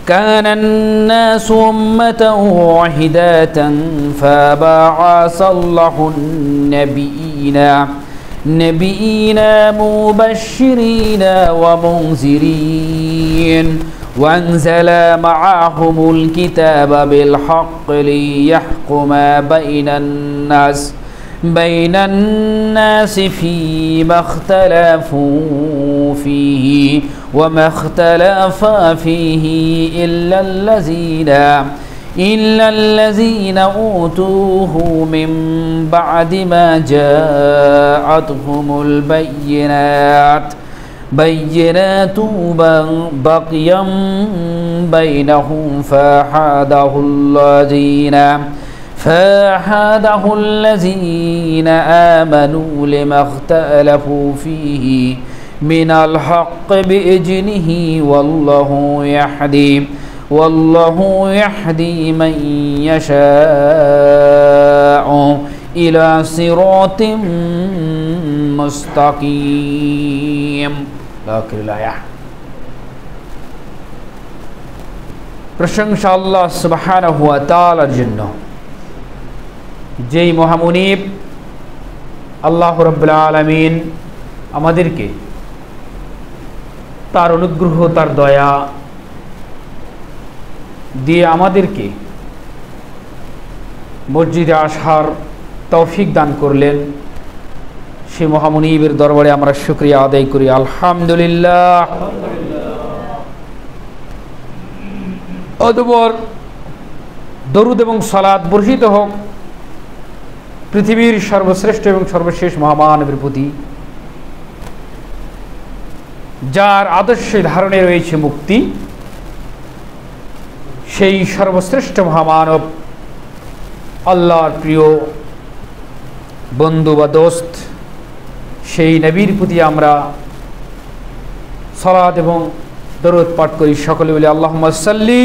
كان الناس أمة واحدة فبعث الله النبيين مبشرين ومنذرين وأنزل معهم الكتاب بالحق ليحكم بين الناس فيما اختلفوا فيه وما اختلف فيه إلا الذين أوتوه من بعد ما جاءتهم البينات بقيا بينهم فاحاده الذين آمنوا لما اختلفوا فيه من الحق بإذنه والله يهدي من يشاء إلى صراط مستقيم. প্রশংসা আল্লাহ সুবহানাহু ওয়া তাআলার জন্য, যেই মহামুনিব আল্লাহ রাব্বুল আলামিন আমাদেরকে তার অনুগ্রহ, তার দয়া দিয়ে আমাদেরকে মসজিদে আসার তৌফিক দান করলেন। সেই মহামুনিবের দরবারে আমরা শুকরিয়া আদায় করি, আলহামদুলিল্লাহ। অতঃপর দরুদ এবং সালাত বর্ষিত হোক পৃথিবীর সর্বশ্রেষ্ঠ এবং সর্বশেষ মহামানবের প্রতি, যার আদর্শে ধারণে রয়েছে মুক্তি, সেই সর্বশ্রেষ্ঠ মহামানব আল্লাহর প্রিয় বন্ধু বা দোস্ত সেই নবীর প্রতি আমরা সালাত এবং দরুদ পাঠ করি। সকলে বলি আল্লাহুম্মা সাল্লি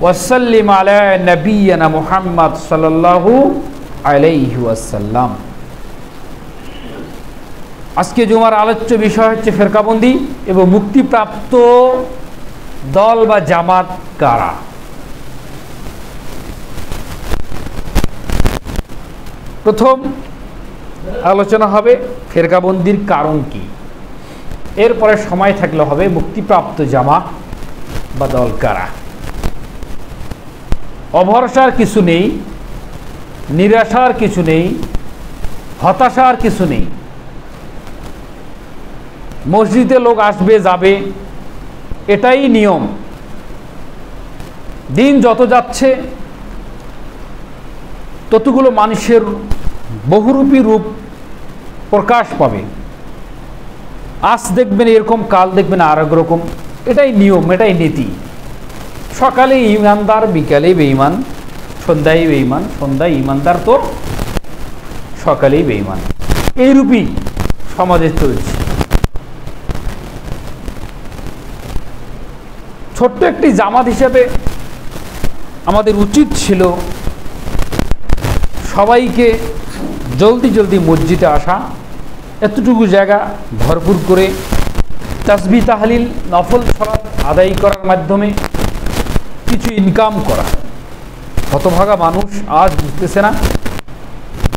ওয়া সাল্লিম আলা নবিয়িনা মুহাম্মদ সাল্লাল্লাহু আলাইহি ওয়াসাল্লাম। আজকে জুমার আলোচ্য বিষয় হচ্ছে ফেরকাবন্দি এবং মুক্তিপ্রাপ্ত দল বা জামাত কারা। প্রথম আলোচনা হবে ফেরকাবন্দির কারণ কি, এরপরে সময় থাকলে হবে মুক্তিপ্রাপ্ত জামাত বা দল কারা। অভরসার কিছু নেই, নিরাশার কিছু নেই, হতাশার কিছু নেই। মসজিদে লোক আসবে যাবে, এটাই নিয়ম। দিন যত যাচ্ছে ততগুলো মানুষের বহুরূপী রূপ প্রকাশ পাবে। আজ দেখবেন এরকম, কাল দেখবেন আর এক রকম। এটাই নিয়ম, এটাই নীতি। সকালে ইমানদার, বিকালে বেঈমান, সন্ধ্যায় বেঈমান, সন্ধ্যায় ইমানদার, তো সকালেই বেঈমান। এইরূপই সমাজে চলছে। ছোট্ট একটি জামাত হিসেবে আমাদের উচিত ছিল সবাইকে জলদি জলদি মসজিদে আসা, এতটুকু জায়গা ভরপুর করে তাসবিহ তাহলিল নফল সালাত আদায় করার মাধ্যমে কিছু ইনকাম করা। হতভাগা মানুষ আজ বুঝতেছে না,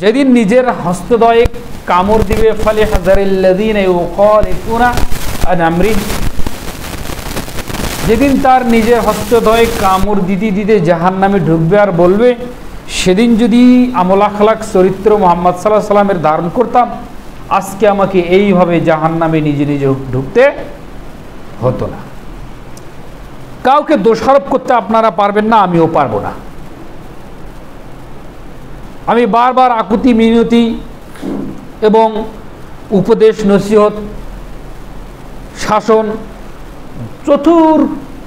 যেদিন নিজের হস্তদয়ে কামড় দিবে ফালিহাযারিল্লাযীনা ইউখালিফুনা আন আমরিহি, যেদিন তার নিজের হস্তদয়ে কামড় দিতে দিতে জাহান্নামে ঢুকবে আর বলবে, সেদিন যদি আমল আখলাক চরিত্র মুহাম্মদ সাল্লাল্লাহু আলাইহি সাল্লামের ধারণ করতাম, আজকে আমাকে এইভাবে জাহান্নামে নিজে নিজে ঢুকতে হতো না। কাউকে দোষারোপ করতে আপনারা পারবেন না, আমিও পারবো না। আমি বারবার আকুতি মিনতি এবং উপদেশ, নসিহত, শাসন,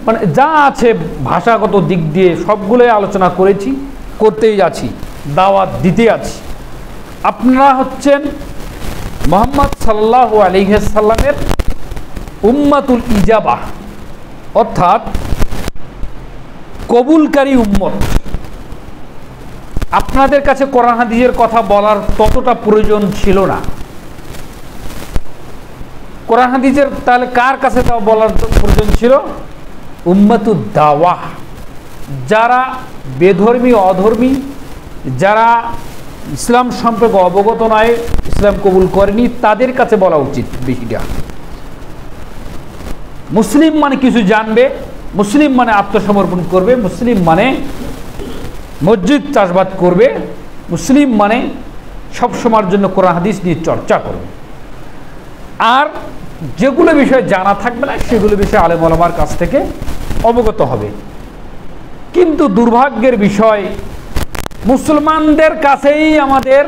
মানে যা আছে ভাষাগত দিক দিয়ে সবগুলোই আলোচনা করেছি, করতেই আছি, দাওয়াত দিতে আছি। আপনারা হচ্ছেন মুহাম্মদ সাল্লাল্লাহু আলাইহি সাল্লামের উম্মাতুল ইজাবাহ, অর্থাৎ কবুলকারী উম্মত। আপনাদের কাছে কোরআন হাদিসের কথা বলার ততটা প্রয়োজন ছিল না। কোরআন হাদিসের তাহলে কার কাছে তা বলার প্রয়োজন ছিল? উম্মাতুদ দাওয়াহ, যারা বেধর্মী অধর্মী, যারা ইসলাম সম্পর্কে অবগত নয়, ইসলাম কবুল করেনি, তাদের কাছে বলা উচিত বেশিটা। মুসলিম মানে কিছু জানবে, মুসলিম মানে আত্মসমর্পণ করবে, মুসলিম মানে মসজিদ চাষবাদ করবে, মুসলিম মানে সবসময়ের জন্য কোরআন হাদিস নিয়ে চর্চা করবে। আর যেগুলো বিষয় জানা থাকবে না সেগুলো বিষয়ে আলেম ওলামার কাছ থেকে অবগত হবে। কিন্তু দুর্ভাগ্যের বিষয়, মুসলমানদের কাছেই আমাদের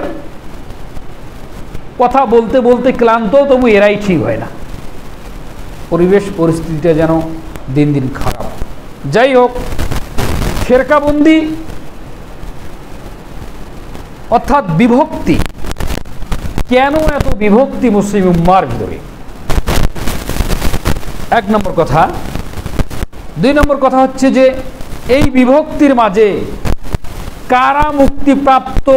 কথা বলতে বলতে ক্লান্ত, তবু এরাই ঠিক হয় না। পরিবেশ পরিস্থিতিটা যেন দিন দিন খারাপ। যাই হোক, ফেরকাবন্দি অর্থাৎ বিভক্তি, কেন এত বিভক্তি মুসলিম উম্মার ভিতরে? এক নম্বর কথা। দুই নম্বর কথা হচ্ছে যে এই বিভক্তির মাঝে কারা মুক্তিপ্রাপ্ত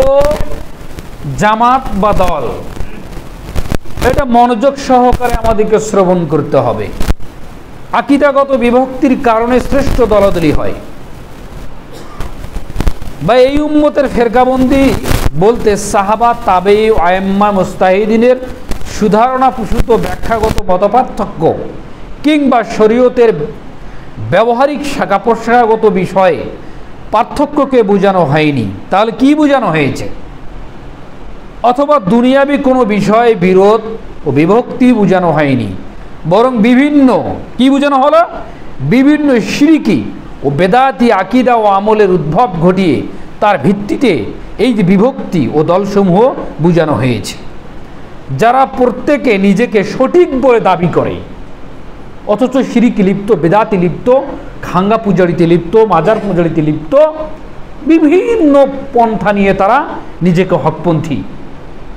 জামাত বা দল, এটা মনোযোগ সহকারে আমাদেরকে শ্রবণ করতে হবে। আকীদাগত বিভক্তির কারণে শ্রেষ্ঠ দলাদলি হয়, বা এই উম্মতের ফেরকাবন্দি বলতে সাহাবা, তাবেঈ, আইম্মা, মুজতাহিদিনের সুধারণা প্রসূত ব্যাখ্যাগত মতপার্থক্য কিংবা শরীয়তের ব্যবহারিক শাখা প্রশাখাগত বিষয়ে পার্থক্যকে বোঝানো হয়নি। তাহলে কি বোঝানো হয়েছে? অথবা দুনিয়াবি কোনো বিষয়ে বিরোধ ও বিভক্তি বোঝানো হয়নি, বরং বিভিন্ন কি বোঝানো হলো? বিভিন্ন শিরকি ও বেদাতি আকীদা ও আমলের উদ্ভব ঘটিয়ে তার ভিত্তিতে এই যে বিভক্তি ও দলসমূহ বোঝানো হয়েছে, যারা প্রত্যেকে নিজেকে সঠিক বলে দাবি করে অথচ শিরকি লিপ্ত, বেদাতি লিপ্ত, খাঙ্গা পূজারিতে লিপ্ত, মাজার পূজারিতে লিপ্ত, বিভিন্ন পন্থা নিয়ে তারা নিজেকে হকপন্থী,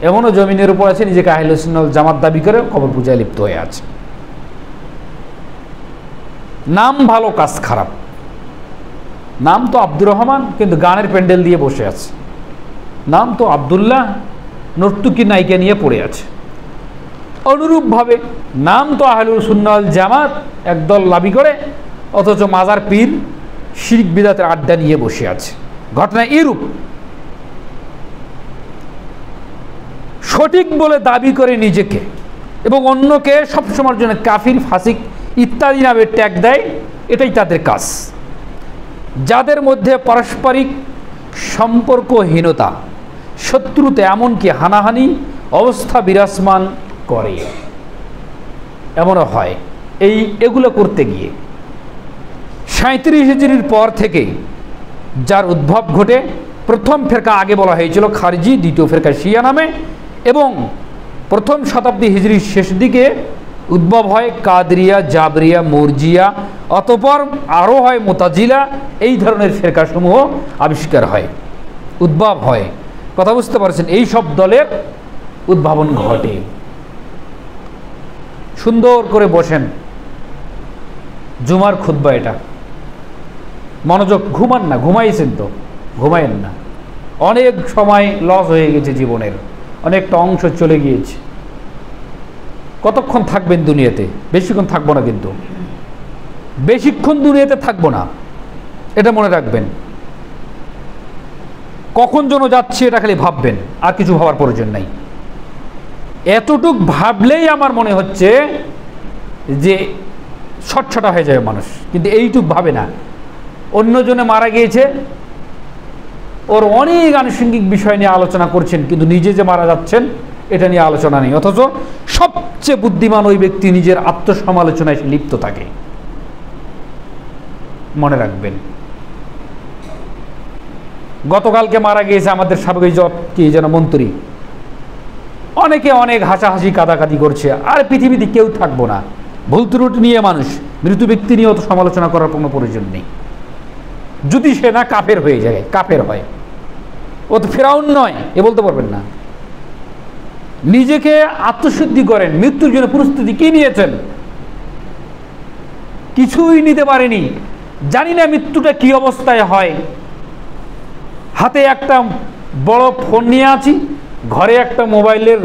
এমনও জমিনের উপর আছে নিজেকে আহলে সুন্নাত ওয়াল জামাত দাবি করে কবর পূজায় লিপ্ত হয়ে আছে। নাম ভালো, কাজ খারাপ। নাম তো আব্দুর রহমান, কিন্তু গানের প্যান্ডেল দিয়ে বসে আছে। নাম তো আব্দুল্লাহ, নর্তুকি নায়িকা নিয়ে পড়ে আছে। অনুরূপভাবে নাম তো আহলুস সুন্নাহ ওয়াল জামাত, একদল দাবি করে, অথচ মাজার পীর, শিরক বিদআতের আড্ডা নিয়ে বসে আছে। ঘটনা এরূপ। সঠিক বলে দাবি করে নিজেকে এবং অন্যকে সবসময়ের জন্য কাফির, ফাসিক ইত্যাদি নামে ট্যাগ দেয়, এটাই তাদের কাজ। যাদের মধ্যে পারস্পরিক সম্পর্কহীনতা, শত্রুতা, এমনকি হানাহানি অবস্থা বিরাজমান করে, এমনও হয়। এগুলো করতে গিয়ে 37 হিজরির পর থেকে যার উদ্ভব ঘটে, প্রথম ফেরকা আগে বলা হয়েছিল খারিজি, দ্বিতীয় ফেরকা শিয়া নামে, এবং প্রথম শতাব্দী হিজরির শেষ দিকে উদ্ভব হয় কাদরিয়া, জাবরিয়া, মুরজিয়া, অতঃপর আরও হয় মুতাজিলা। এই ধরনের ফেরকাসমূহ আবিষ্কার হয়, উদ্ভব হয়। কথা বুঝতে পারছেন? এই সব দলের উদ্ভাবন ঘটে। সুন্দর করে বসেন, জুমার খুতবা এটা, মনোযোগ, ঘুমান না, ঘুমাইছেন তো ঘুমায়েন না। অনেক সময় লস হয়ে গেছে জীবনের, অনেকটা অংশ চলে গিয়েছে। কতক্ষণ থাকবেন দুনিয়াতে? বেশিক্ষণ থাকবো না, কিন্তু বেশিক্ষণ দুনিয়াতে থাকবো না, এটা মনে রাখবেন। কখন যেন যাচ্ছে এটা খালি ভাববেন, আর কিছু ভাবার প্রয়োজন নাই। এতটুক ভাবলেই আমার মনে হচ্ছে যে ছটছটা হয়ে যাবে মানুষ, কিন্তু এইটুক ভাবে না। অন্যজনে মারা গিয়েছে, ওর অনেক আনুষঙ্গিক বিষয় নিয়ে আলোচনা করছেন, কিন্তু নিজে যে মারা যাচ্ছেন এটা নিয়ে আলোচনা নেই। অথচ সবচেয়ে বুদ্ধিমান ওই ব্যক্তি নিজের আত্মসমালোচনায় লিপ্ত থাকে। মনে রাখবেন। গতকালকে মারা গিয়েছে আমাদের সাবেক কি যেন মন্ত্রী, অনেকে অনেক হাসাহাসি কাদাকাদি করছে, আর পৃথিবীতে কেউ থাকবো না। ভুল ত্রুটি নিয়ে মানুষ, মৃত ব্যক্তি নিয়ে অত সমালোচনা করার কোনো প্রয়োজন নেই। যদি সে না কাফের হয়ে যায়, কাফের হয়, ও তো ফেরাউন নয়, এ বলতে পারবেন না। নিজেকে আত্মশুদ্ধি করেন। মৃত্যুর জন্য প্রস্তুতি কি নিয়েছেন? কিছুই নিতে পারেনি। জানি না মৃত্যুটা কি অবস্থায় হয়। হাতে একটা বড় ফোন নিয়ে আছি, ঘরে একটা মোবাইলের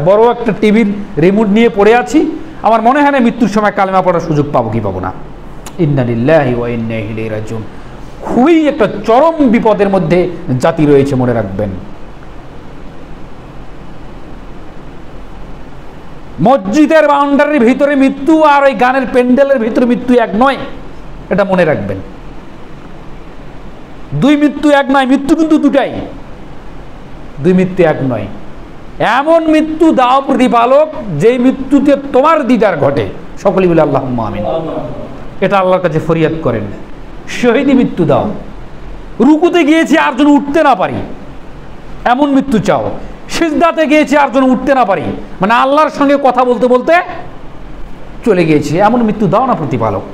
বড় একটা টিভির রিমোট নিয়ে পড়ে আছি। আমার মনে হয় না মৃত্যুর সময় কালেমা পড়ার সুযোগ পাবো কি পাবো না, ইন্না লিল্লাহি ওয়া ইন্না ইলাইহি রাজিউন। খুবই একটা চরম বিপদের মধ্যে জাতি রয়েছে, মনে রাখবেন। মসজিদের বাউন্ডারির ভিতরে মৃত্যু আর ওই গানের প্যান্ডেলের ভিতরে মৃত্যু এক নয়, এটা মনে রাখবেন। দুই মৃত্যু এক নয়, মৃত্যু কিন্তু দুটাই, দুই মৃত্যু এক নয়। এমন মৃত্যু দাও প্রতিপালক যেই মৃত্যুতে তোমার দিদার ঘটে। সকলেই বলে আল্লাহুম্মা আমিন। এটা আল্লাহর কাছে ফরিয়াদ করেন, শহীদি মৃত্যু দাও। রুকুতে গিয়েছি আর যেন উঠতে না পারি, এমন মৃত্যু চাও। সিজদাতে গিয়েছি আর যেন উঠতে না পারি, মানে আল্লাহর সঙ্গে কথা বলতে বলতে চলে গিয়েছি, এমন মৃত্যু দাও না প্রতিপালক।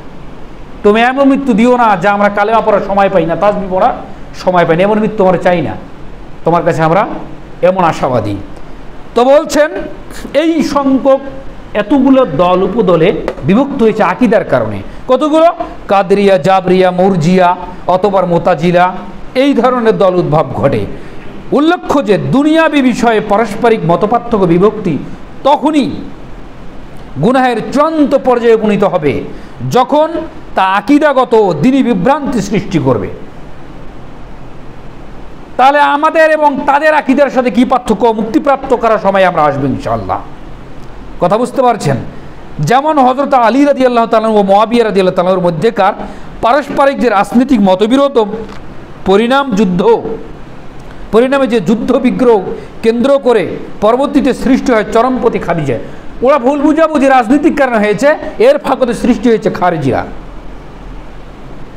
তুমি এমন মৃত্যু দিও না যা আমরা কালেমা পড়ার সময় পাই না, তাসবিহ পড়ার সময় পাই না, এমন মৃত্যু আমরা চাই না। তোমার কাছে আমরা এমন আশাবাদী। তো বলছেন এই সংখ্যক এতগুলো দল উপদলে বিভক্ত হয়েছে আকীদার কারণে। কতগুলো? কাদরিয়া, জাবরিয়া, মুরজিয়া অথবা মুতাজিলা, এই ধরনের দল উদ্ভব ঘটে। উল্লেখ্য যে দুনিয়াবী বিষয়ে পারস্পরিক মতপার্থক্য বিভক্তি তখনই গুনাহের চূড়ান্ত পর্যায়ে উপনীত হবে যখন তা আকীদাগত দ্বীনি বিভ্রান্তি সৃষ্টি করবে। তাহলে আমাদের এবং তাদের আকীদার সাথে কি পার্থক্য, মুক্তিপ্রাপ্ত করার সময় আমরা আসবো ইনশাআল্লাহ। কথা বুঝতে পারছেন? যেমন হযরত আলী রাদিয়াল্লাহু তাআলা ও মুআবিয়া রাদিয়াল্লাহু তাআলার মধ্যেকার পারস্পরিক যে রাজনৈতিক মতবিরোধ পরিণামে যে যুদ্ধ বিগ্রহ কেন্দ্র করে পরবর্তীতে সৃষ্টি হয় চরমপন্থী খারিজা। ওরা ভুল বুঝাবুঝি রাজনৈতিক কারণে হয়েছে, এর ফাঁকতে সৃষ্টি হয়েছে খারিজিরা।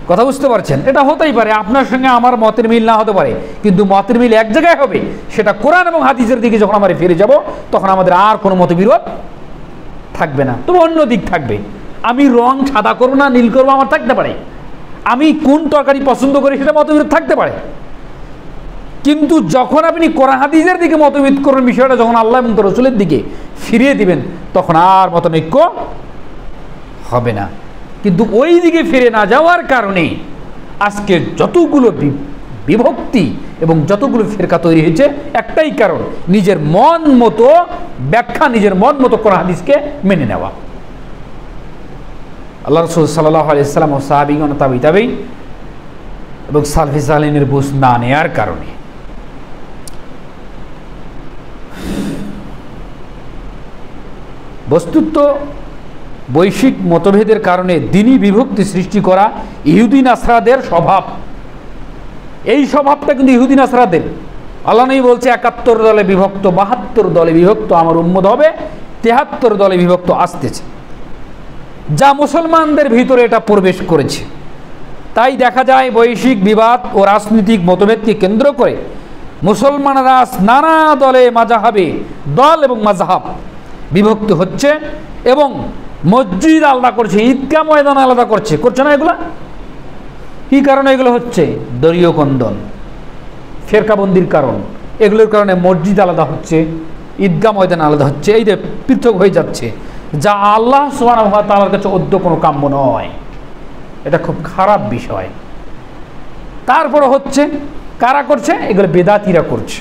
কথা বুঝতে পারছেন? এটা হতেই পারে, আপনার সঙ্গে আমার মতের মিল না হতে পারে, কিন্তু মতের মিল এক জায়গায় হবে, সেটা কোরআন এবং হাদিসের দিকে যখন আমরা ফিরে যাব তখন আমাদের আর কোনো মতবিরোধ থাকবে না। তবে অন্য দিক থাকবে। আমি রং সাদা করবো না নীল করবো আমার থাকতে পারে, আমি কোন তরকারি পছন্দ করি সেটা মতবিরোধ থাকতে পারে, কিন্তু যখন আপনি কোরআন হাদিসের দিকে মতবিরোধ করবেন, বিষয়টা যখন আল্লাহ এবং তার রাসূলের দিকে ফিরিয়ে দিবেন তখন আর মতানৈক্য হবে না। কিন্তু ওই দিকে ফিরে না যাওয়ার কারণে আজকে যতগুলো বিভক্তি এবং যতগুলো ফিরকা তৈরি হয়েছে, একটাই কারণ, নিজের মন মতো ব্যাখ্যা, নিজের মন মতো কোরআন হাদিসকে মেনে নেওয়া। আল্লাহ রাসূল সাল্লাল্লাহু আলাইহি ওয়াসাল্লাম ও সাহাবীগণ, তাবেঈন এবং সালফে সালেহিনের বুঝ না নেওয়ার কারণে। বস্তুত বৈশ্বিক মতভেদের কারণে দ্বীনি বিভক্তি সৃষ্টি করা ইহুদি নাসরাদের স্বভাব। এই স্বভাবটা কিন্তু ইহুদি নাসরাদের। আল্লাহ নবী বলছে ৭১ দলে বিভক্ত, ৭২ দলে বিভক্ত আমার উম্মত হবে, ৭৩ দলে বিভক্ত আসতেছে, যা মুসলমানদের ভিতরে এটা প্রবেশ করেছে। তাই দেখা যায় বৈশ্বিক বিবাদ ও রাজনৈতিক মতভেদকে কেন্দ্র করে মুসলমানরা নানা দলে মাযহাবে, দল এবং মাযহাব বিভক্ত হচ্ছে এবং মসজিদ আলাদা করছে, ঈদগাহ ময়দান আলাদা করছে না? এগুলো কি কারণে এগুলো হচ্ছে? দলীয় কন্দন, ফেরকাবন্দির কারণ। এগুলোর কারণে মসজিদ আলাদা হচ্ছে, ঈদগাহ ময়দান আলাদা হচ্ছে, এই যে পৃথক হয়ে যাচ্ছে, যা আল্লাহ সুবহানাহু ওয়া তাআলার কাছে অদ্য কোনো কাম্য নয়। এটা খুব খারাপ বিষয়। তারপরে হচ্ছে কারা করছে? এগুলো বেদাতিরা করছে।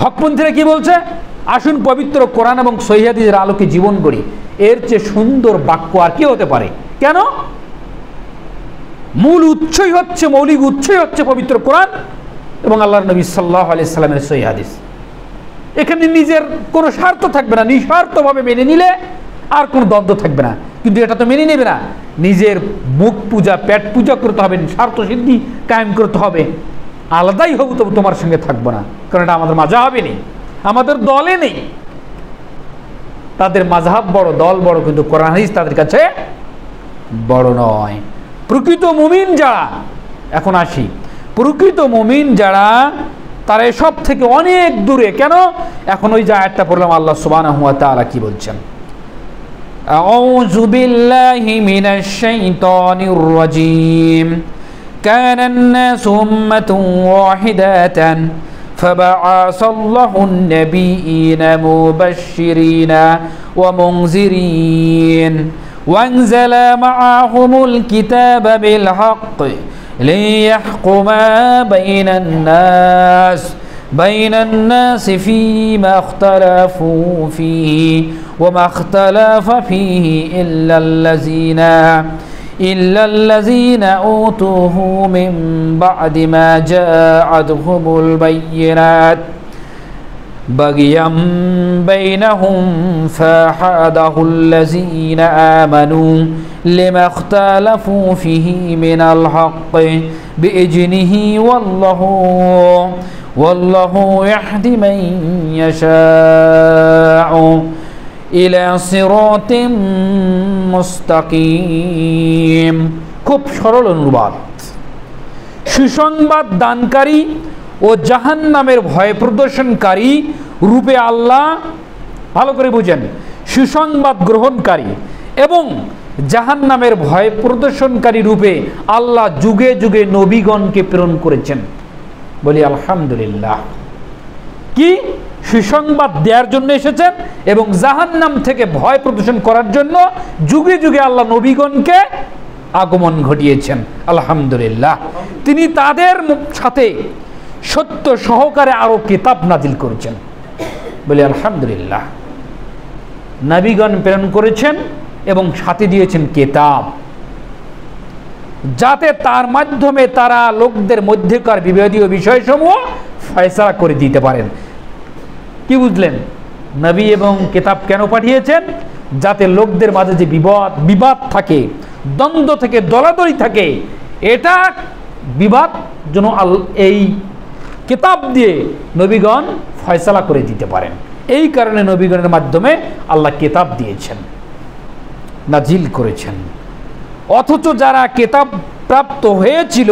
হকপন্থীরা কি বলছে? আসুন পবিত্র কোরআন এবং সহিহ হাদিসের আলোকে জীবন গড়ি। এর চেয়ে সুন্দর বাক্য আর কি হতে পারে? কেন? মূল উৎসই হচ্ছে, মৌলিক উৎসই হচ্ছে পবিত্র কোরআন এবং আল্লাহর নবী সাল্লাল্লাহু আলাইহি সাল্লামের সহিহ হাদিস। এখানে নিজের কোনো স্বার্থ থাকবে না, নিঃস্বার্থভাবে মেনে নিলে আর কোনো দ্বন্দ্ব থাকবে না। কিন্তু এটা তো মেনে নেবে না, নিজের মুখ পূজা, পেট পূজা করতে হবে, স্বার্থ সিদ্ধি কায়েম করতে হবে। আলাদাই হবো তবু তোমার সঙ্গে থাকবো না, কারণ এটা আমাদের মাযহাবে নেই, আমাদের দলে নেই। তাদের মাযহাব বড়, দল বড়, কিন্তু কোরআন হাদিস তাদের কাছে বড় নয়। প্রকৃত মুমিন যারা, এখন আসি, প্রকৃত মুমিন যারা তারা এসব থেকে অনেক দূরে। কেন? এখন ওই যে আয়াতটা পড়লাম, আল্লাহ সুবহানাহু ওয়া তাআলা কি বলছেন? আউযু বিল্লাহি মিনাশ শাইতানির রাজীম। কানান নাসু উম্মাতান ওয়াহিদাতান فبعث الله النبيين مبشرين ومنذرين وأنزل معهم الكتاب بالحق ليحكم بين الناس بين الناس فيما اختلفوا فيه وما اختلف فيه إلا الذين أوتوه من بعد ما جاءتهم البينات بغيا بينهم فحاده الذين آمنوا لما اختلفوا فيه من الحق بإذنه والله يهدي من يشاء إلى صراط মুস্তাকিম। খুব সরল অনুবাদ। সুসংবাদ দানকারী ও জাহান্নামের ভয় প্রদর্শনকারী রূপে আল্লাহ, ভালো করে বুঝেন, সুসংবাদ গ্রহণকারী এবং জাহান্নামের ভয় প্রদর্শনকারী রূপে আল্লাহ যুগে যুগে নবীগণকে প্রেরণ করেছেন। বলি আলহামদুলিল্লাহ। কি সুসংবাদ দেওয়ার জন্য এসেছেন এবং জাহান্নাম থেকে ভয় প্রদর্শন করার জন্য যুগে যুগে আল্লাহ নবীগণকে আগমন ঘটিয়েছেন। আলহামদুলিল্লাহ। তিনি তাদের সাথে সত্য সহকারে আরো কিতাব নাজিল করেছেন। বলি আলহামদুলিল্লাহ। নবীগণ প্রেরণ করেছেন এবং সাথে দিয়েছেন কিতাব, যাতে তার মাধ্যমে তারা লোকদের মধ্যকার বিবাদীয় বিষয়সমূহ ফয়সালা করে দিতে পারেন। কি বুঝলেন? নবী এবং কিতাব কেন পাঠিয়েছেন? যাতে লোকদের মাঝে যে বিবাদ থাকে, দ্বন্দ্ব থেকে দলাদলি থাকে, এটা বিবাদ যেন এই কিতাব দিয়ে নবীগণ ফয়সালা করে দিতে পারেন। এই কারণে নবীগণের মাধ্যমে আল্লাহ কিতাব দিয়েছেন, নাজিল করেছেন। অথচ যারা কিতাব প্রাপ্ত হয়েছিল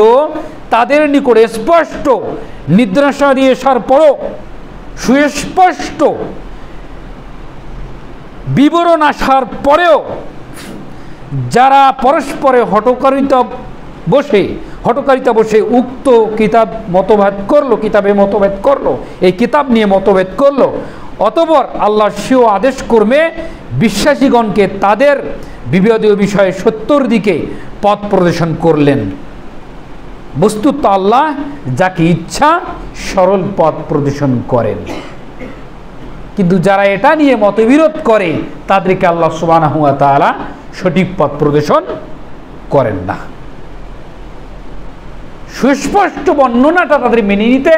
তাদের নিকট স্পষ্ট নির্দেশনা দিয়ে আসার পরও, সুস্পষ্ট বিবরণ আসার পরেও যারা পরস্পরে হটকারিতা বসে উক্ত কিতাব কিতাবে মতভেদ করলো, এই কিতাব নিয়ে মতভেদ করলো, অতঃপর আল্লাহ স্বীয় আদেশ কর্মে বিশ্বাসীগণকে তাদের বিবাদীয় বিষয়ে সত্যর দিকে পথ প্রদর্শন করলেন। বস্তুত আল্লাহ যাকে ইচ্ছা সরল পথ প্রদর্শন করেন, কিন্তু যারা এটা নিয়ে মতবিরোধ করে তাদেরকে আল্লাহ সুবহানাহু ওয়া তাআলা সঠিক পথ প্রদর্শন করেন না। সুস্পষ্ট বর্ণনাটা তাদের মেনে নিতে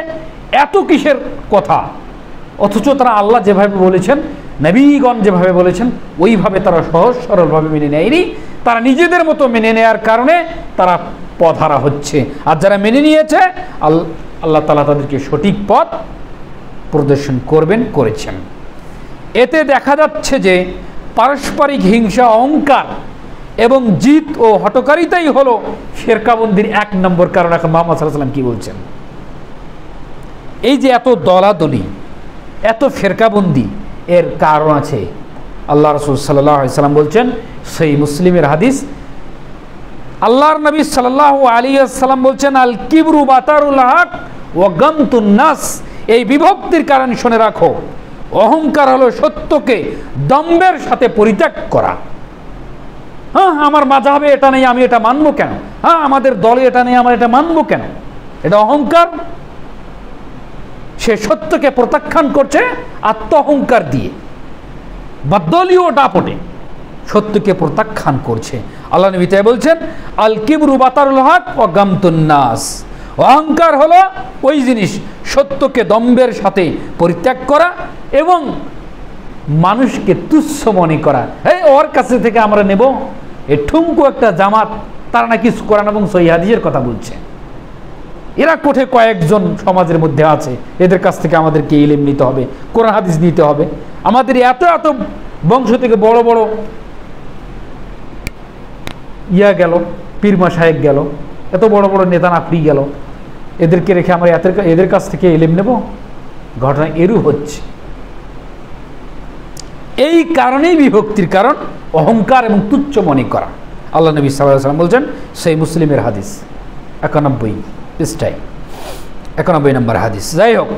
এত কিসের কথা? অথচ তারা আল্লাহ যেভাবে বলেছেন, নবীগণ যেভাবে বলেছেন, ওইভাবে তারা সহজ সরলভাবে মেনে নেয়নি। তারা নিজেদের মতো মেনে নেয়ার কারণে তারা পথহারা হচ্ছে। আর যারা মেনে নিয়েছে, আল্লাহ তাআলা তাদেরকে সঠিক পথ প্রদর্শন করেছেন। এতে দেখা যাচ্ছে যে পারস্পরিক হিংসা, অহংকার এবং জিত ও হটকারিতাই হলো ফেরকাবন্দির 1 নম্বর কারণ। এখন মুহাম্মদ সাল্লাল্লাহু আলাইহি ওয়াসাল্লাম কি বলছেন? এই যে এত দলাদলি, এত ফেরকাবন্দি, এর কারণ আছে। আল্লাহ রাসূল সাল্লাল্লাহু আলাইহি ওয়াসাল্লাম বলছেন, সহিহ মুসলিমের হাদিস, আল্লাহর নবী সাল্লাল্লাহু আলাইহি ওয়াসাল্লাম বলছেন, আল কিবরু বাতারুল হক ওয়া গামতুন নাস। এই বিভক্তির কারণ শুনে রাখো, অহংকার হলো সত্যকে দম্ভের সাথে পরিত্যাগ করা। হ্যাঁ, আমার মাযহাবে এটা নেই, আমি এটা মানবো কেন? হ্যাঁ, আমাদের দলে এটা নেই, আমরা এটা মানবো কেন? এটা অহংকার। সে সত্যকে প্রত্যাখ্যান করছে আত্ম অহংকার দিয়ে, বা দলীয় দাপটে সত্যকে প্রত্যাখ্যান করছে। আল্লাহ নবী তাই বলছেন, আল কিবরু বাতারুল হক ওয়া গামতুন নাস। অহংকার হলো ওই জিনিস, সত্যকে দম্ভের সাথে পরিত্যাগ করা এবং মানুষকে তুচ্ছ মনে করা। এই ওর কাছে থেকে আমরা নেব, এ ঠুমকু একটা জামাত, তারা নাকি কোরআন এবং সহিহ হাদিসের কথা বলছে। এরা কোঠে কয়েকজন সমাজের মধ্যে আছে, এদের কাছ থেকে আমাদেরকে ইলম নিতে হবে, কোরআন হাদিস নিতে হবে। আমাদের এত এত বংশ থেকে বড় বড় গেল, পীর মাশায়েখ গেল, এত বড় বড় নেতা নাফরি গেল, এদেরকে রেখে আমরা এদের কাছ থেকে ইলম নেব? ঘটনা এরূপ হচ্ছে। এই কারণেই বিভক্তির কারণ অহংকার এবং তুচ্ছ মনে করা। আল্লাহ নবী সাল্লাল্লাহু আলাইহি ওয়াসাল্লাম বলছেন, সেই মুসলিমের হাদিস 91 পৃষ্ঠায় 91 নম্বর হাদিস। যাই হোক,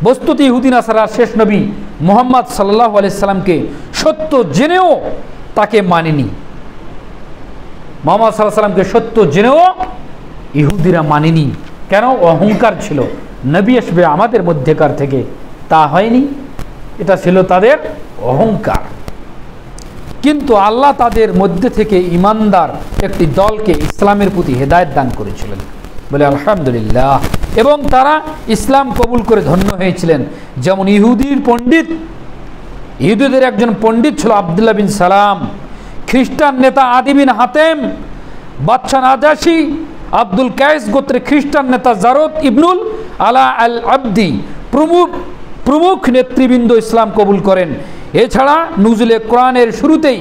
বস্তুত ইহুদি নাসারা শেষ নবী মুহাম্মদ সাল্লাল্লাহু আলাইহি সাল্লামকে সত্য জেনেও তাকে মানেনি। মুহাম্মদ সাল্লাল্লাহু আলাইহি সাল্লামকে সত্য জেনেও ইহুদিরা মানেনি। কেন? অহংকার ছিল, নবী আসবে আমাদের মধ্যেকার থেকে, তা হয়নি। এটা ছিল তাদের অহংকার। কিন্তু আল্লাহ তাদের মধ্যে থেকে ইমানদার একটি দলকে ইসলামের প্রতি হেদায়েত দান করেছিলেন, বলে আলহামদুলিল্লাহ। এবং তারা ইসলাম কবুল করে ধন্য হয়েছিলেন। যেমন ইহুদিদের একজন পণ্ডিত ছিল আবদুল্লাহ বিন সালাম, খ্রিস্টান নেতা আদি বিন হাতেম, বাদশাহ নাজাশি, আব্দুল কায়েস গোত্রের খ্রিস্টান নেতা জারদ ইবনুল আলা আল আবদি প্রমুখ নেতৃবৃন্দ ইসলাম কবুল করেন। এছাড়া নুজুলে কোরআনের শুরুতেই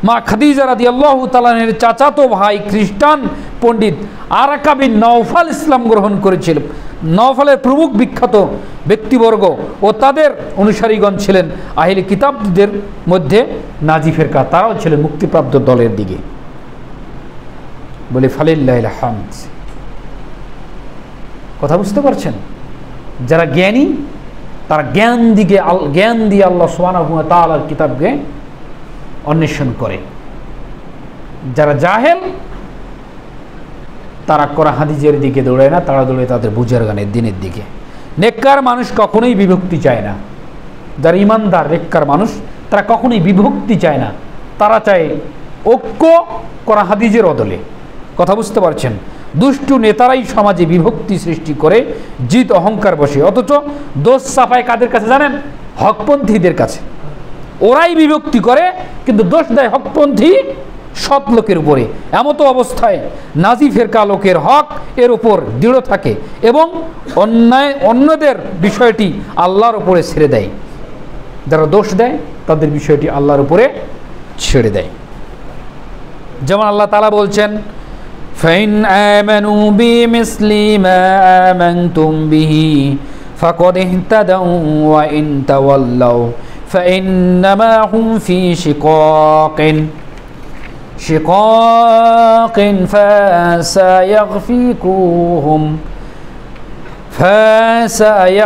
মা খাদিজা রাদিয়াল্লাহু তাআলা এর চাচাতো ভাই খ্রিস্টান পণ্ডিত আরাকা বিন নওফাল ইসলাম গ্রহণ করেছিলেন। নওফালের প্রমুখ বিখ্যাত ব্যক্তিবর্গ ও তাদের অনুসারীগণ ছিলেন আহলে কিতাবদের মধ্যে নাজি ফিরকা, তারাও ছিলেন মুক্তিপ্রাপ্ত দলের দিকে, বলে ফালিল্লাহিল হামদ। কথা বুঝতে পারছেন? যারা জ্ঞানী তারা জ্ঞান দিয়ে আল্লাহ সুবহানাহু ওয়া তাআলার কিতাবকে অন্বেষণ করে। যারা জাহেল তারা কোরআন হাদিসের দিকে দৌড়ায় না, তারা দৌড়ে তাদের বুঝার গানের দিনের দিকে। নেককার মানুষ কখনোই বিভক্তি চায় না। যারা ইমানদার নেককার মানুষ তারা কখনোই বিভক্তি চায় না, তারা চায় ঐক্য কোরআন হাদিসের অদলে। কথা বুঝতে পারছেন? দুষ্টু নেতারাই সমাজে বিভক্তি সৃষ্টি করে জিত অহংকার বসে, অথচ দোষ চাপায় কাদের কাছে জানেন? হকপন্থীদের কাছে। ওরাই বিভক্তি করে কিন্তু দোষ দেয় হকপন্থী সৎ লোকের উপরে। এমতো অবস্থায় নাজি ফেরকা লোকের হক এর উপর দৃঢ় থাকে এবং অন্যদের বিষয়টি আল্লাহর উপরে ছেড়ে দেয়। যারা দোষ দেয় তাদের বিষয়টি আল্লাহর উপরে ছেড়ে দেয়। যেমন আল্লাহ তাআলা বলছেন, فَإِنْ آمَنُوا بِمِثْلِ مَا آمَنْتُمْ بِهِ فَقَدِ اهْتَدَوْا وَإِنْ تَوَلَّوْا فَإِنَّمَا هُمْ فِي شِقَاقٍ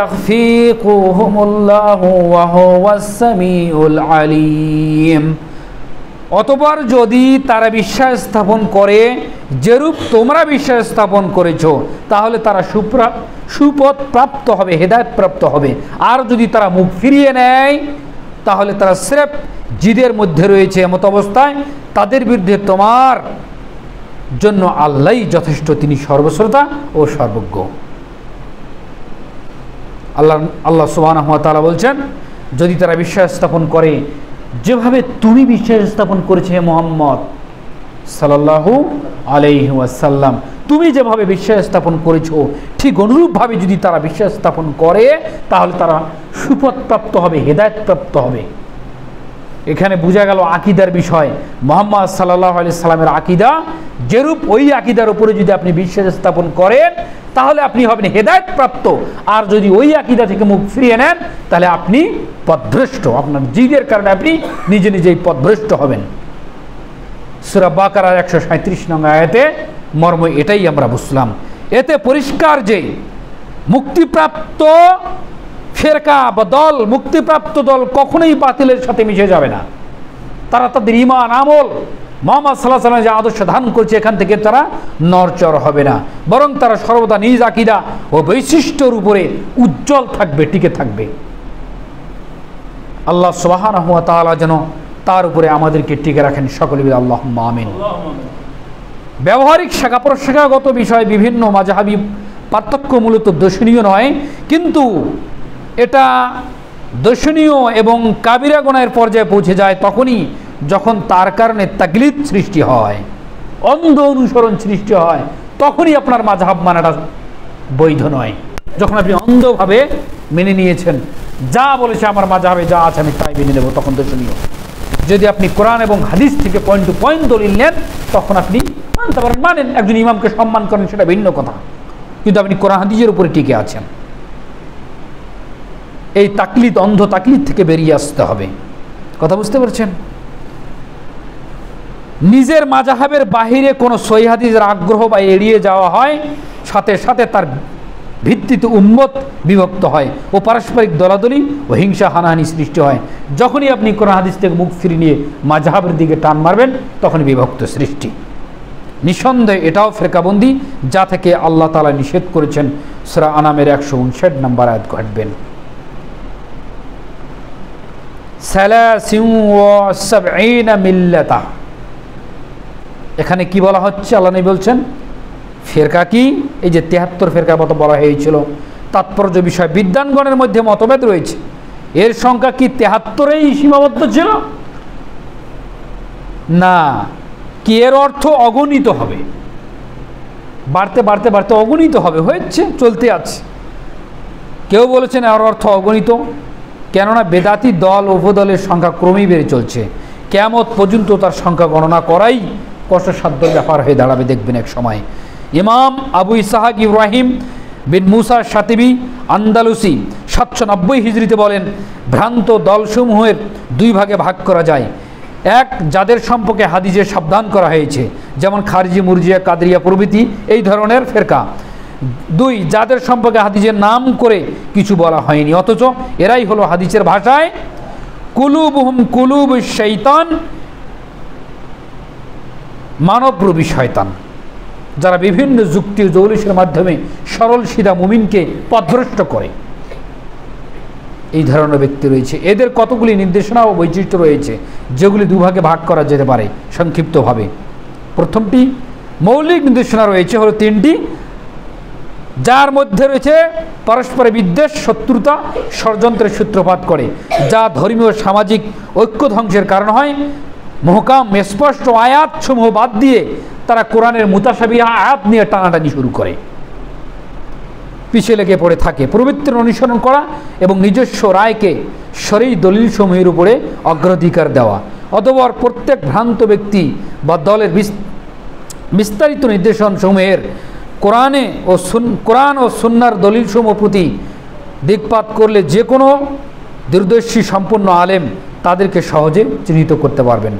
فَسَيَغْفِيكُهُمُ اللَّهُ وَهُوَ السَّمِيعُ الْعَلِيمُ। অতঃপর যদি তারা বিশ্বাস স্থাপন করে যেরূপ তোমরা বিশ্বাস স্থাপন করেছ, তাহলে তারা সুপথ প্রাপ্ত হবে, হেদায়েত প্রাপ্ত হবে। আর যদি তারা মুখ ফিরিয়ে নেয় তাহলে তারা স্রেফ জিদের মধ্যে রয়েছে। এমত অবস্থায় তাদের বিরুদ্ধে তোমার জন্য আল্লাহই যথেষ্ট, তিনি সর্বশ্রোতা ও সর্বজ্ঞ। আল্লাহ সুবহানাহু ওয়া তাআলা বলছেন, যদি তারা বিশ্বাস স্থাপন করে যেভাবে তুমি বিশ্বাস স্থাপন করেছে হে মুহাম্মদ সাল্লাল্লাহু আলাইহি ওয়াসাল্লাম, তুমি যেভাবে বিশ্বাস স্থাপন করেছো ঠিক অনুরূপভাবে যদি তারা বিশ্বাস স্থাপন করে তাহলে তারা সুপথ প্রাপ্ত হবে, হেদায়েত প্রাপ্ত হবে। এখানে বোঝা গেল আকীদার বিষয়। মুহাম্মদ সাল্লাল্লাহু আলাইহি সাল্লামের আকীদা যেরূপ, ওই আকীদার উপরে যদি আপনি বিশ্বাস স্থাপন করেন তাহলে আপনি হবেন হেদায়েত প্রাপ্ত। আর যদি ওই আকীদা থেকে মুখ ফিরিয়ে নেন তাহলে আপনি পথভ্রষ্ট, আপনার জিদের কারণে আপনি নিজে নিজেই পথভ্রষ্ট হবেন। সূরা বাকারার 137 নং আয়াতে মর্ম এটাই আমরা বুঝলাম। এতে পরিষ্কার যে মুক্তিপ্রাপ্ত ফেরকা বা দল, মুক্তিপ্রাপ্ত দল কখনোই বাতিলের সাথে মিশে যাবে না। তারা তাদের ঈমান আমল মুহাম্মদ সাল্লাল্লাহু আলাইহি ওয়াসাল্লাম যে আদর্শ ধারণ করছে এখান থেকে তারা নড়চড় হবে না, বরং তারা সর্বদা নিজ আকীদা ও বৈশিষ্ট্যের উপরে উজ্জ্বল থাকবে, টিকে থাকবে। আল্লাহ সুবহানাহু ওয়া তাআলা যেন তার উপরে আমাদেরকে টিকে রাখেন। সকলে বলি আল্লাহুম্মা আমিন। ব্যবহারিক শাখা প্রশাখাগত বিষয় বিভিন্ন মাযহাবী পার্থক্য মূলত দর্শনীয় নয়, কিন্তু এটা দর্শনীয় এবং কাবিরা গুনাহের পর্যায়ে পৌঁছে যায় তখনই যখন তার কারণে তাকলিদ সৃষ্টি হয়, অন্ধ অনুসরণ সৃষ্টি হয়, তখনই আপনার মাযহাব মানাটা বৈধ নয়। যখন আপনি অন্ধভাবে মেনে নিয়েছেন, যা বলেছে আমার মাযহাবে যা আছে আমি তাই মেনে নেব, তখন দর্শনীয়। যদি আপনি কোরআন এবং হাদিস থেকে পয়েন্ট টু পয়েন্ট দলিল নেন তখন আপনি মানতে পারেন, মানেন, একজন ইমামকে সম্মান করেন, সেটা ভিন্ন কথা। কিন্তু আপনি কোরআন হাদিসের উপরে টিকে আছেন। এই তাকলিদ, অন্ধ তাকলিদ থেকে বেরিয়ে আসতে হবে। কথা বুঝতে পারছেন? নিজের মাযহাবের বাহিরে কোনো সহিহ হাদিসের আগ্রহ বা এড়িয়ে যাওয়া হয়, সাথে সাথে তার ভিত্তিতে উম্মত বিভক্ত হয় ও পারস্পরিক দলাদলি ও হিংসা হানাহানি সৃষ্টি হয়। যখনই আপনি কোরআন হাদিস থেকে মুখ ফিরিয়ে নিয়ে মাযহাবের দিকে টান মারবেন তখনই বিভক্ত সৃষ্টি। নিঃসন্দেহে এটাও ফেরকাবন্দি, যা থেকে আল্লাহ তাআলা নিষেধ করেছেন। সূরা আনামের 159 নম্বর আয়াত ঘটবেন। 73 মিল্লাতা, এখানে কি বলা হচ্ছে? আল্লাহ নবী বলছেন ফেরকা কি? এই যে 73 ফেরকার মতো বলা হয়েছিল, তাৎপর্য বিষয় বিদ্বানগণের মধ্যে মতভেদ রয়েছে। এর সংখ্যা কি 73-এই সীমাবদ্ধ ছিল? না, কি এর অর্থ অগণিত হবে, বাড়তে বাড়তে বাড়তে অগণিত হবে, হয়েছে, চলতে আছে। কেউ বলেছেন এর অর্থ অগণিত, কেননা বেদাতি দল উপদলের সংখ্যা ক্রমেই বেড়ে চলছে, কিয়ামত পর্যন্ত তার সংখ্যা গণনা করাই কষ্টসাধ্য ব্যাপার হয়ে দাঁড়াবে, দেখবেন এক সময়। ইমাম আবু ইসহাক ইব্রাহিম বিন মুসা শাতিবি আন্দালুসি 790 হিজরিতে বলেন, ভ্রান্ত দলসমূহের দুই ভাগে ভাগ করা যায়। এক, যাদের সম্পর্কে হাদিসে সাবধান করা হয়েছে, যেমন খারিজি, মুরজিয়া, কাদরিয়া প্রভৃতি এই ধরনের ফেরকা। দুই, যাদের সম্পর্কে হাদিসের নাম করে কিছু বলা হয়নি, অথচ এরাই হলো হাদিসের ভাষায় কুলুবুহুম কুলুবুশ শাইতান, মানবরূপী শয়তান, যারা বিভিন্ন যুক্তি ও জৌলিসের মাধ্যমে সরল সিধা মুমিনকে পথভ্রষ্ট করে। এই ধরনের ব্যক্তি রয়েছে। এদের কতগুলি নির্দেশনা ও বৈশিষ্ট্য রয়েছে, যেগুলি দুভাগে ভাগ করা যেতে পারে সংক্ষিপ্তভাবে। প্রথমটি, মৌলিক নির্দেশনা রয়েছে হলো 3টি, যার মধ্যে রয়েছে পরস্পর বিদ্বেষ, শত্রুতা, ষড়যন্ত্রের সূত্রপাত করে, যা ধর্মীয় সামাজিক ঐক্য ধ্বংসের কারণ হয়। মহকাম স্পষ্ট আয়াতসমূহ বাদ দিয়ে তারা কোরআনের মুতাশাবিহ আয়াত নিয়ে টানাটানি শুরু করে, পিছিয়ে লেগে পড়ে থাকে। প্রবৃত্তির অনুসরণ করা এবং নিজস্ব রায়কে শরঈ দলিলসমূহের উপরে অগ্রাধিকার দেওয়া। অতঃপর প্রত্যেক ভ্রান্ত ব্যক্তি বা দলের বিস্তারিত নির্দেশনসমূহের কোরআন ও সুন্নাহর দলিলসমূহ প্রতি দিকপাত করলে যে কোনো দূরদর্শী সম্পন্ন আলেম তাদেরকে সহজে চিহ্নিত করতে পারবেন।